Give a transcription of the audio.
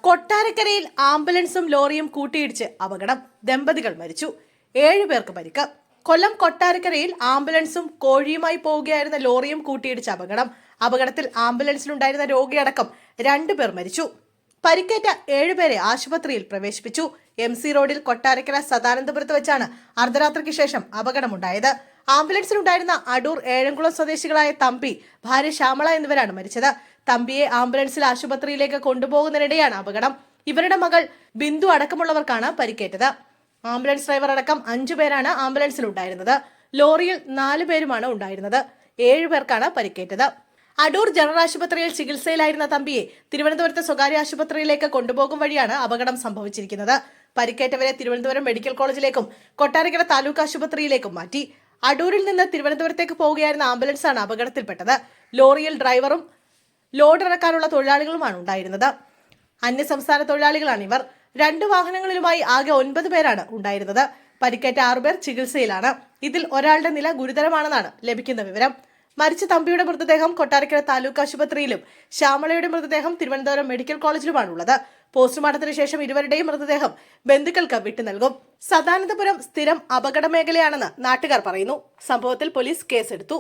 കൊട്ടാരക്കരയിൽ ആംബുലൻസും ലോറിയും കൂട്ടിയിടിച്ച് അപകടം. ദമ്പതികൾ മരിച്ചു. 7 പേർക്ക് പരിക്ക്. കൊല്ലം കൊട്ടാരക്കരയിൽ ആംബുലൻസും കോഴിയുമായി പോവുകയായിരുന്ന ലോറിയും കൂട്ടിയിടിച്ച അപകടത്തിൽ ആംബുലൻസിലുണ്ടായിരുന്ന രോഗിയടക്കം 2 പേർ മരിച്ചു. പരിക്കേറ്റ 7 പേരെ ആശുപത്രിയിൽ പ്രവേശിപ്പിച്ചു. MC റോഡിൽ കൊട്ടാരക്കര സദാനന്ദപുരത്ത് വെച്ചാണ് അർദ്ധരാത്രിക്ക് ശേഷം അപകടമുണ്ടായത്. ആംബുലൻസിലുണ്ടായിരുന്ന അടൂർ ഏഴംകുളം സ്വദേശികളായ തമ്പി, ഭാര്യ ശ്യാമള എന്നിവരാണ് മരിച്ചത്. തമ്പിയെ ആംബുലൻസിൽ ആശുപത്രിയിലേക്ക് കൊണ്ടുപോകുന്നതിനിടെയാണ് അപകടം. ഇവരുടെ മകൾ ബിന്ദു അടക്കമുള്ളവർക്കാണ് പരിക്കേറ്റത്. ആംബുലൻസ് ഡ്രൈവർ അടക്കം 5 പേരാണ് ആംബുലൻസിൽ ഉണ്ടായിരുന്നത്. ലോറിയിൽ 4 പേരുമാണ് ഉണ്ടായിരുന്നത്. 7 പേർക്കാണ് പരിക്കേറ്റത്. അടൂർ ജനറൽ ആശുപത്രിയിൽ ചികിത്സയിലായിരുന്ന തമ്പിയെ തിരുവനന്തപുരത്ത് സ്വകാര്യ ആശുപത്രിയിലേക്ക് കൊണ്ടുപോകും വഴിയാണ് അപകടം സംഭവിച്ചിരിക്കുന്നത്. പരിക്കേറ്റവരെ തിരുവനന്തപുരം മെഡിക്കൽ കോളേജിലേക്കും കൊട്ടാരക്കര താലൂക്ക് ആശുപത്രിയിലേക്കും മാറ്റി. അടൂരിൽ നിന്ന് തിരുവനന്തപുരത്തേക്ക് പോവുകയായിരുന്ന ആംബുലൻസാണ് അപകടത്തിൽപ്പെട്ടത്. ലോറിയിൽ ഡ്രൈവറും ലോഡ് ഇറക്കാനുള്ള തൊഴിലാളികളുമാണ് ഉണ്ടായിരുന്നത്. അന്യസംസ്ഥാന തൊഴിലാളികളാണ് ഇവർ. 2 വാഹനങ്ങളിലുമായി ആകെ 9 പേരാണ് ഉണ്ടായിരുന്നത്. പരിക്കേറ്റ 6 പേർ ചികിത്സയിലാണ്. ഇതിൽ ഒരാളുടെ നില ഗുരുതരമാണെന്നാണ് ലഭിക്കുന്ന വിവരം. മരിച്ച തമ്പിയുടെ മൃതദേഹം കൊട്ടാരക്കര താലൂക്ക് ആശുപത്രിയിലും ശ്യാമളയുടെ മൃതദേഹം തിരുവനന്തപുരം മെഡിക്കൽ കോളേജിലുമാണുള്ളത്. പോസ്റ്റ്മോർട്ടത്തിന് ശേഷം ഇരുവരുടെയും മൃതദേഹം ബന്ധുക്കൾക്ക് വിട്ടു നൽകും. സദാനന്ദപുരം സ്ഥിരം അപകട മേഖലയാണെന്ന് നാട്ടുകാർ പറയുന്നു. സംഭവത്തിൽ പോലീസ് കേസെടുത്തു.